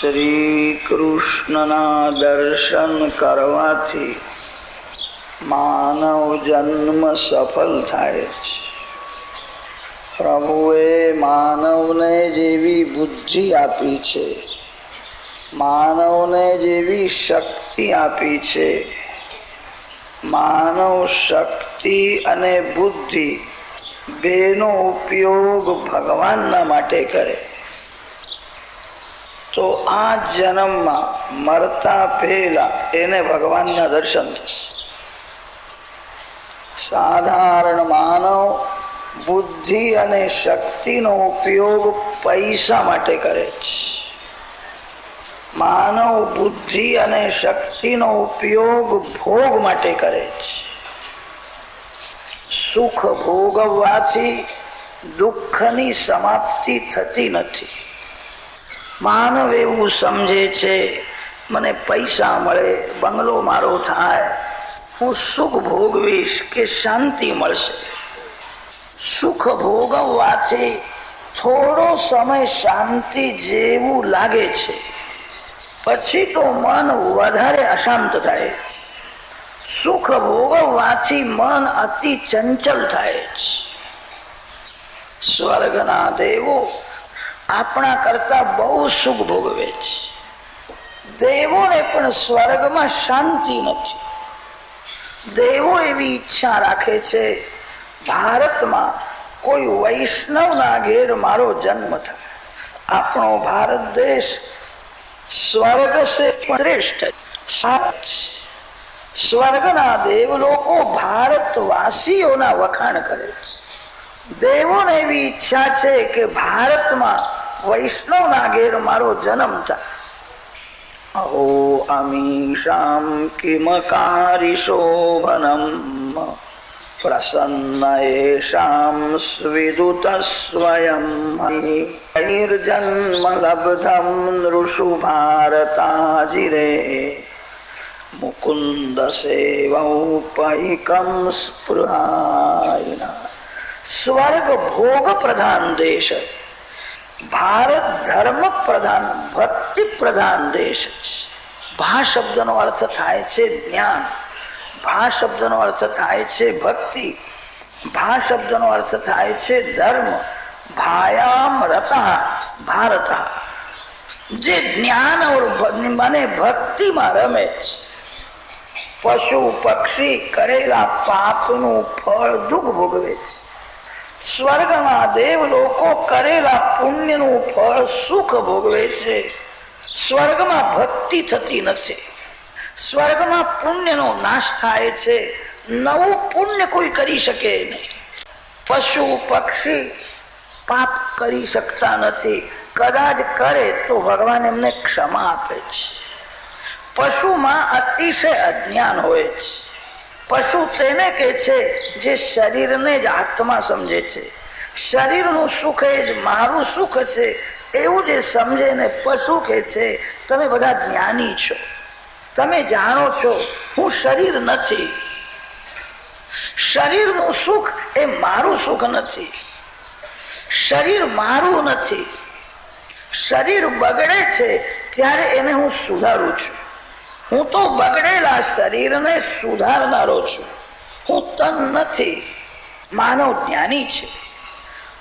શ્રી કૃષ્ણના દર્શન કરવાથી માનવ જન્મ સફળ થાય છે. પ્રભુએ માનવને જેવી બુદ્ધિ આપી છે, માનવને જેવી શક્તિ આપી છે, માનવ શક્તિ અને બુદ્ધિ બેનો ઉપયોગ ભગવાનના માટે કરે તો આ જન્મમાં મરતા પહેલા એને ભગવાનના દર્શન થશે. સાધારણ માનવ બુદ્ધિ અને શક્તિનો ઉપયોગ પૈસા માટે કરે છે. માનવ બુદ્ધિ અને શક્તિનો ઉપયોગ ભોગ માટે કરે છે. સુખ ભોગવવાથી દુઃખની સમાપ્તિ થતી નથી. માનવ એવું સમજે છે, મને પૈસા મળે, બંગલો મારો થાય, હું સુખ ભોગવીશ કે શાંતિ મળશે. સુખ ભોગવવાથી થોડો સમય શાંતિ જેવું લાગે છે, પછી તો મન વધારે અશાંત થાય છે. સુખ ભોગવવાથી મન અતિ ચંચલ થાય છે. સ્વર્ગના દેવો આપણા કરતા બહુ સુખ ભોગવે છે. દેવોને પણ સ્વર્ગમાં શાંતિ નથી. દેવો એવી ઈચ્છા રાખે છે, ભારતમાં કોઈ વૈષ્ણવના ઘેર મારો જન્મ થાય. આપણો ભારત દેશ સ્વર્ગ સે શ્રેષ્ઠ. સ્વર્ગના દેવ લોકો ભારતવાસીઓના વખાણ કરે છે. દેવોને એવી ઈચ્છા છે કે ભારતમાં વૈષ્ણવના ઘેર મારો જન્મ થાય. અહો અમીષામ કિમકારી શોભનમ પ્રસન્ન એષામ સ્વિદુત સ્વયં નિર્જન્મ લબ્ધમ નૃષુ ભારતાજિરે મુકુંદ સેવૌપૈકમ સ્પૃહાયના. સ્વર્ગ ભોગ પ્રધાન દેશ છે. ભારત ધર્મ પ્રધાન ભક્તિ પ્રધાન દેશ છે. ભા શબ્દનો અર્થ થાય છે જ્ઞાન, ભા શબ્દનો અર્થ થાય છે ભક્તિ, ભા શબ્દનો અર્થ થાય છે ધર્મ. ભાયામ રતા ભારત, જે જ્ઞાન અને ભક્તિમાં રમે છે. પશુ પક્ષી કરેલા પાપનું ફળ દુઃખ ભોગવે છે. સ્વર્ગમાં દેવ લોકો કરેલા પુણ્યનું ફળ સુખ ભોગવે છે. સ્વર્ગમાં ભક્તિ થતી નથી. સ્વર્ગમાં પુણ્યનો નાશ થાય છે. નવું પુણ્ય કોઈ કરી શકે નહીં. પશુ પક્ષી પાપ કરી શકતા નથી. કદાચ કરે તો ભગવાન એમને ક્ષમા આપે છે. પશુમાં અતિશય અજ્ઞાન હોય છે. પશુ તેને કહે છે જે શરીરને જ આત્મા સમજે છે. શરીરનું સુખ એ જ મારું સુખ છે એવું જે સમજે ને પશુ કહે છે તમે બધા જ્ઞાની છો, તમે જાણો છો હું શરીર નથી. શરીરનું સુખ એ મારું સુખ નથી. શરીર મારું નથી. શરીર બગડે છે ત્યારે એને હું સુધારું છું. હું તો બગડેલા શરીરને સુધારનારો છું. હું તન નથી. માનવ જ્ઞાની છે.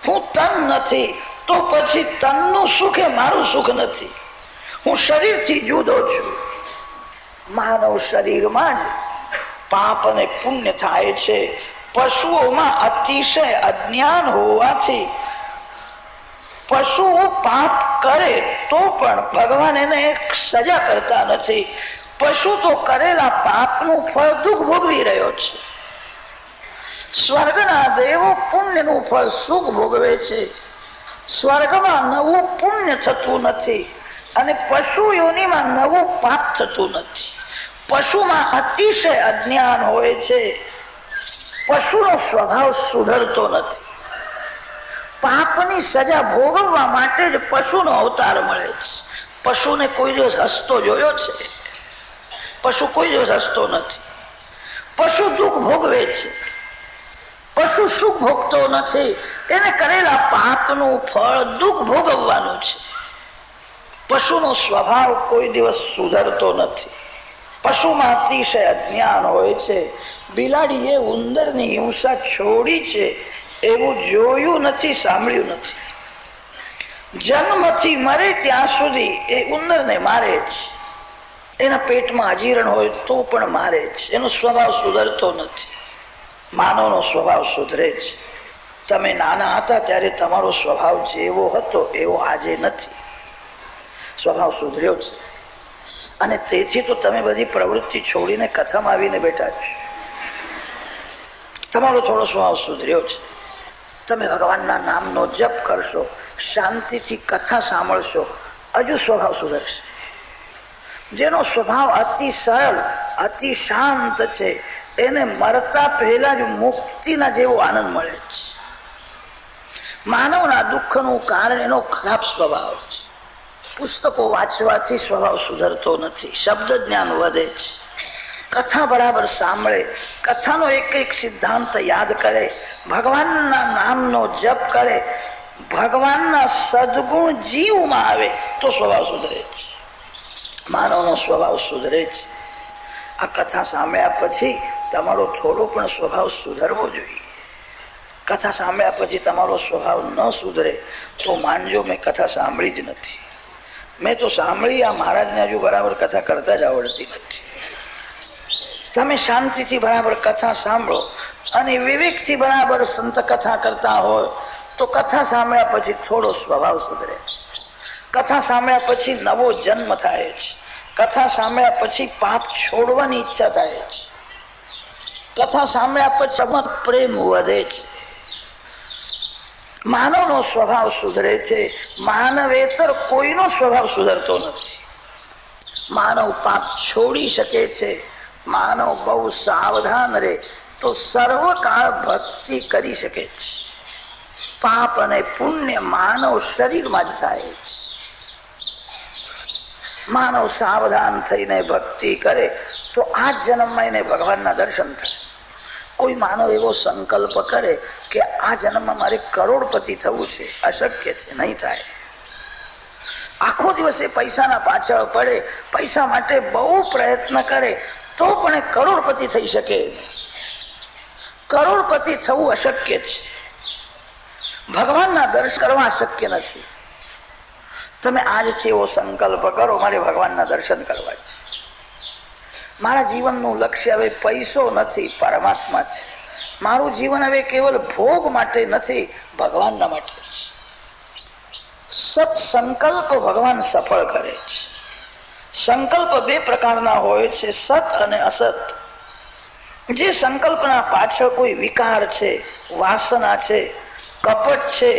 હું તન નથી તો પછી તનનું સુખ એ મારું સુખ નથી. હું શરીરથી જુદો છું. માનવ શરીરમાં જ પાપ અને પુણ્ય થાય છે. પશુઓમાં અતિશય અજ્ઞાન હોવાથી પશુઓ પાપ કરે તો પણ ભગવાન એને એક સજા કરતા નથી. પશુ તો કરેલા પાપનું ફળ દુઃખ ભોગવી રહ્યો છે. સ્વર્ગના દેવો પુણ્યનું ફળ સુખ ભોગવે છે. સ્વર્ગમાં નવું પુણ્ય થતું નથી અને પશુ યોનિમાં નવું પાપ થતું નથી. પશુમાં અતિશય અજ્ઞાન હોય છે. પશુનો સ્વભાવ સુધરતો નથી. પાપની સજા ભોગવવા માટે જ પશુનો અવતાર મળે છે. પશુને કોઈ દિવસ હસતો જોયો છે? પશુ કોઈ દિવસ હસતો નથી. પશુ દુઃખ ભોગવે છે. પશુ સુખ ભોગતો નથી. એને કરેલા પાપનું ફળ દુઃખ ભોગવવાનું છે. પશુનો સ્વભાવ કોઈ દિવસ સુધરતો નથી. પશુમાં અતિશય અજ્ઞાન હોય છે. બિલાડીએ ઉંદરની હિંસા છોડી છે એવું જોયું નથી, સાંભળ્યું નથી. જન્મથી મરે ત્યાં સુધી એ ઉંદરને મારે જ. એના પેટમાં અજીર્ણ હોય તો પણ મારે જ. એનો સ્વભાવ સુધરતો નથી. માનવનો સ્વભાવ સુધરે છે. તમે નાના હતા ત્યારે તમારો સ્વભાવ જેવો હતો એવો આજે નથી. સ્વભાવ સુધર્યો છે અને તેથી તો તમે બધી પ્રવૃત્તિ છોડીને કથામાં આવીને બેઠા છો. તમારો થોડો સ્વભાવ સુધર્યો છે. તમે ભગવાનના નામનો જપ કરશો, શાંતિથી કથા સાંભળશો, હજુ સ્વભાવ સુધરશે. જેનો સ્વભાવ અતિ સરળ, અતિ શાંત છે એને મરતા પહેલા જ મુક્તિના જેવો આનંદ મળે છે. માનવના દુઃખનું કારણ એનો ખરાબ સ્વભાવ છે. પુસ્તકો વાંચવાથી સ્વભાવ સુધરતો નથી. શબ્દ જ્ઞાન વધે છે. કથા બરાબર સાંભળે, કથાનો એક એક સિદ્ધાંત યાદ કરે, ભગવાનના નામનો જપ કરે, ભગવાનના સદગુણ જીવમાં આવે તો સ્વભાવ સુધરે છે. માનવનો સ્વભાવ સુધરે છે. આ કથા સાંભળ્યા પછી તમારો થોડો પણ સ્વભાવ સુધરવો જોઈએ. કથા સાંભળ્યા પછી તમારો સ્વભાવ ન સુધરે તો માનજો મેં કથા સાંભળી જ નથી. મેં તો સાંભળી, આ મહારાજને હજુ બરાબર કથા કરતા જ આવડતી નથી. તમે શાંતિથી બરાબર કથા સાંભળો અને વિવેકથી બરાબર સંત કથા કરતા હોય તો કથા સાંભળ્યા પછી થોડો સ્વભાવ સુધરે છે. કથા સાંભળ્યા પછી નવો જન્મ થાય છે. કથા સાંભળ્યા પછી પાપ છોડવાની ઈચ્છા થાય છે. કથા સાંભળ્યા પછી પ્રેમ વધે છે. માનવનો સ્વભાવ સુધરે છે. માનવેતર કોઈનો સ્વભાવ સુધરતો નથી. માનવ પાપ છોડી શકે છે. માનવ બહુ સાવધાન રહે તો સર્વકાળ ભક્તિ કરી શકે છે. પાપ અને પુણ્ય માનવ શરીરમાં જ થાય છે. માનવ સાવધાન થઈને ભક્તિ કરે તો આ જન્મમાં એને ભગવાનના દર્શન થાય. કોઈ માનવ એવો સંકલ્પ કરે કે આ જન્મમાં મારે કરોડપતિ થવું છે, અશક્ય છે, નહીં થાય. આખો દિવસ એ પૈસાના પાછળ પડે, પૈસા માટે બહુ પ્રયત્ન કરે તો પણ એ કરોડપતિ થઈ શકે. કરોડપતિ થવું અશક્ય છે. ભગવાનના દર્શન કરવા શક્ય નથી. તમે આજથી એવો સંકલ્પ કરો, મારે ભગવાનના દર્શન કરવા છે. મારા જીવનનું લક્ષ્ય હવે પૈસો નથી, પરમાત્મા છે. મારું જીવન હવે કેવલ ભોગ માટે નથી, ભગવાનના માટે. સત્સંકલ્પ ભગવાન સફળ કરે છે. સંકલ્પ બે પ્રકારના હોય છે, સત અને અસત. જે સંકલ્પના પાછળ કોઈ વિકાર છે, વાસના છે, કપટ છે,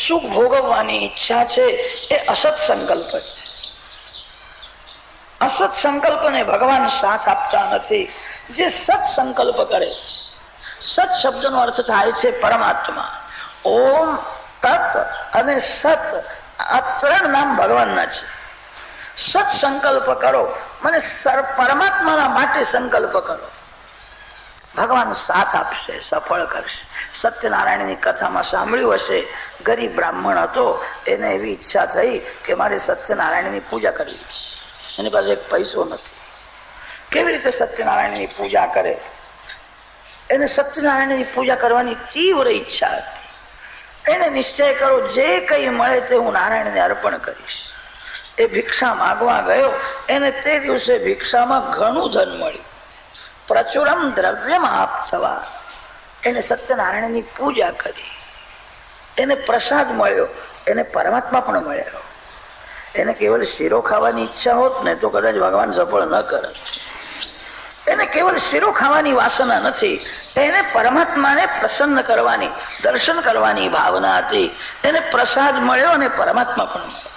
સુખ ભોગવવાની ઈચ્છા છે, એ અસત સંકલ્પ છે. અસત સંકલ્પને ભગવાન સાથ આપતા નથી. જે સત સંકલ્પ કરે છે, સત શબ્દનો અર્થ થાય છે પરમાત્મા. ઓમ, તત અને સત, આ ત્રણ નામ ભગવાનના છે. સત સંકલ્પ કરો, મને પરમાત્માના માટે સંકલ્પ કરો. ભગવાન સાથ આપશે, સફળ કરશે. સત્યનારાયણની કથામાં સાંભળ્યું હશે, ગરીબ બ્રાહ્મણ હતો, એને એવી ઈચ્છા થઈ કે મારે સત્યનારાયણની પૂજા કરવી છે. એની પાસે એક પૈસો નથી. કેવી રીતે સત્યનારાયણની પૂજા કરે? એને સત્યનારાયણની પૂજા કરવાની તીવ્ર ઈચ્છા હતી. એને નિશ્ચય કરો, જે કંઈ મળે તે હું નારાયણને અર્પણ કરીશ. એ ભિક્ષા માગવા ગયો. એને તે દિવસે ભિક્ષામાં ઘણું ધન મળ્યું. પ્રચુરમ દ્રવ્યમાં આપવા. એને સત્યનારાયણની પૂજા કરી. એને પ્રસાદ મળ્યો, એને પરમાત્મા પણ મળ્યો. એને કેવલ શીરો ખાવાની ઈચ્છા હોત ને તો કદાચ ભગવાન સફળ ન કરત. એને કેવલ શીરો ખાવાની વાસના નથી, એને પરમાત્માને પ્રસન્ન કરવાની, દર્શન કરવાની ભાવના હતી. એને પ્રસાદ મળ્યો અને પરમાત્મા પણ મળ્યો.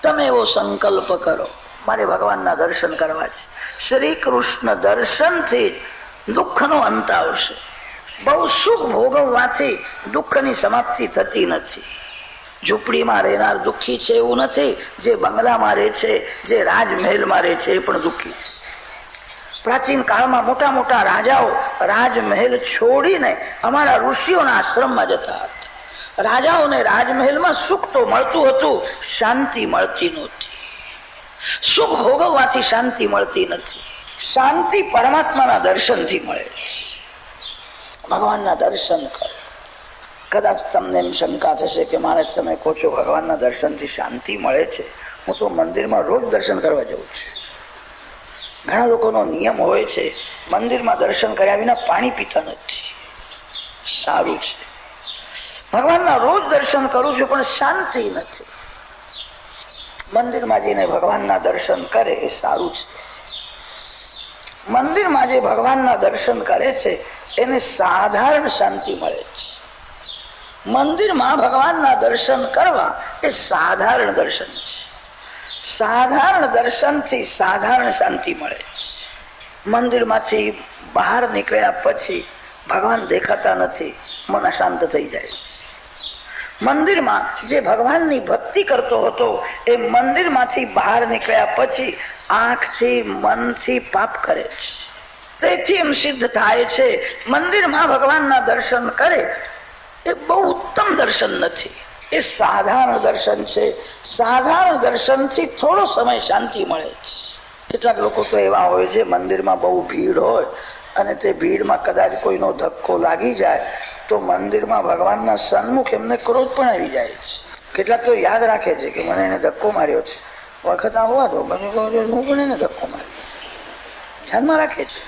તમે એવો સંકલ્પ કરો, મારે ભગવાનના દર્શન કરવા છે. શ્રી કૃષ્ણ દર્શનથી દુઃખનો અંત આવશે. બહુ સુખ ભોગવવાથી દુઃખની સમાપ્તિ થતી નથી. ઝૂંપડીમાં રહેનાર દુઃખી છે એવું નથી. જે બંગલામાં રહે છે, જે રાજમહેલમાં રહે છે, એ પણ દુઃખી છે. પ્રાચીન કાળમાં મોટા મોટા રાજાઓ રાજમહેલ છોડીને અમારા ઋષિઓના આશ્રમમાં જતા હતા. રાજાઓને રાજમહેલમાં સુખ તો મળતું હતું, શાંતિ મળતી નહોતી. સુખ ભોગવવાથી શાંતિ મળતી નથી. શાંતિ પરમાત્માના દર્શનથી મળે છે. ભગવાનના દર્શન કરો. કદાચ તમને એમ શંકા થશે કે મારે તમે કહો છો ભગવાનના દર્શનથી શાંતિ મળે છે, હું તો મંદિરમાં રોજ દર્શન કરવા જઉં છું. ઘણા લોકોનો નિયમ હોય છે મંદિરમાં દર્શન કર્યા વિના પાણી પીતા નથી. સારું છે, ભગવાનના રોજ દર્શન કરું છું પણ શાંતિ નથી. મંદિરમાં જઈને ભગવાનના દર્શન કરે એ સારું છે. મંદિરમાં જે ભગવાનના દર્શન કરે છે એને સાધારણ શાંતિ મળે છે. મંદિરમાં ભગવાનના દર્શન કરવા એ સાધારણ દર્શન છે. સાધારણ દર્શનથી સાધારણ શાંતિ મળે છે. મંદિરમાંથી બહાર નીકળ્યા પછી ભગવાન દેખાતા નથી, મન અશાંત થઈ જાય છે. મંદિરમાં જે ભગવાનની ભક્તિ કરતો હતો એ મંદિરમાંથી બહાર નીકળ્યા પછી આંખથી મનથી પાપ કરે છે. તેથી એમ સિદ્ધ થાય છે મંદિરમાં ભગવાનના દર્શન કરે એ બહુ ઉત્તમ દર્શન નથી, એ સાધારણ દર્શન છે. સાધારણ દર્શનથી થોડો સમય શાંતિ મળે છે. કેટલાક લોકો તો એવા હોય છે મંદિરમાં બહુ ભીડ હોય અને તે ભીડમાં કદાચ કોઈનો ધક્કો લાગી જાય તો મંદિરમાં ભગવાનના સન્મુખ એમને ક્રોધ પણ આવી જાય છે. કેટલાક તો યાદ રાખે છે કે મને એને ધક્કો માર્યો છે, વખત આવવા દો, હું પણ એને ધક્કો માર્યો, ધ્યાનમાં રાખે છે.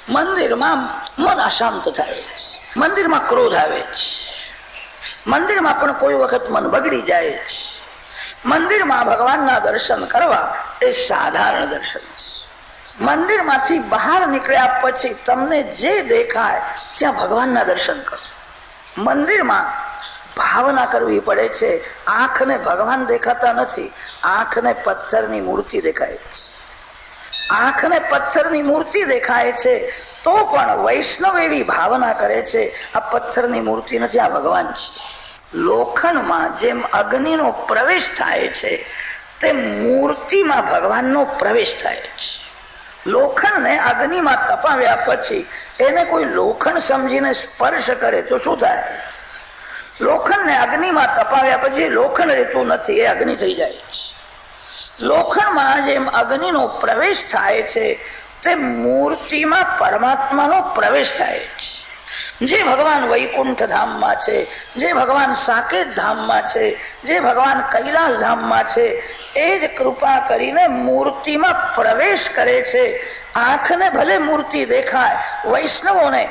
મંદિરમાં મન અશાંત થાય છે, મંદિરમાં ક્રોધ આવે છે, મંદિરમાં પણ કોઈ વખત મન બગડી જાય છે. મંદિરમાં ભગવાનના દર્શન કરવા એ સાધારણ દર્શન છે. મંદિરમાંથી બહાર નીકળ્યા પછી તમને જે દેખાય ત્યાં ભગવાનના દર્શન કરો. મંદિરમાં ભાવના કરવી પડે છે. આંખને ભગવાન દેખાતા નથી, આંખને પથ્થરની મૂર્તિ દેખાય છે. આંખને પથ્થરની મૂર્તિ દેખાય છે તો પણ વૈષ્ણવ એવી ભાવના કરે છે આ પથ્થરની મૂર્તિ નથી, આ ભગવાન છે. લોખંડમાં જેમ અગ્નિનો પ્રવેશ થાય છે તેમ મૂર્તિમાં ભગવાનનો પ્રવેશ થાય છે. લોખંડને અગ્નિમાં તપાવ્યા પછી એને કોઈ લોખંડ સમજીને સ્પર્શ કરે તો શું થાય? લોખંડને અગ્નિમાં તપાવ્યા પછી લોખંડ રહેતું નથી, એ અગ્નિ થઈ જાય છે. લોખંડમાં જેમ અગ્નિનો પ્રવેશ થાય છે તે મૂર્તિમાં પરમાત્માનો પ્રવેશ થાય છે. જે ભગવાન વૈકુંઠ ધામમાં છે, જે ભગવાન સાકેત ધામમાં છે, જે ભગવાન કૈલાસ ધામમાં છે એ જ કૃપા કરીને મૂર્તિમાં પ્રવેશ કરે છે. આંખને ભલે મૂર્તિ દેખાય, વૈષ્ણવોને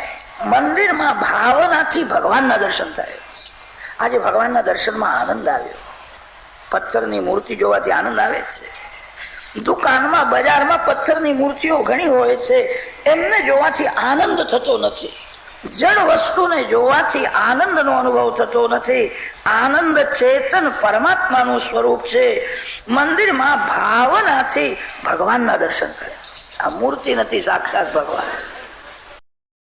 મંદિરમાં ભાવનાથી ભગવાનના દર્શન થાય. આજે ભગવાનના દર્શનમાં આનંદ આવ્યો. પથ્થરની મૂર્તિ જોવાથી આનંદ આવે છે. દુકાનમાં બજારમાં પથ્થરની મૂર્તિઓ ઘણી હોય છે, એમને જોવાથી આનંદ થતો નથી. જડ વસ્તુને જોવાથી આનંદનો અનુભવ થતો નથી. આનંદ ચેતન પરમાત્માનું સ્વરૂપ છે. મંદિરમાં ભાવનાથી ભગવાનના દર્શન કરે. આ મૂર્તિ નથી, સાક્ષાત ભગવાન.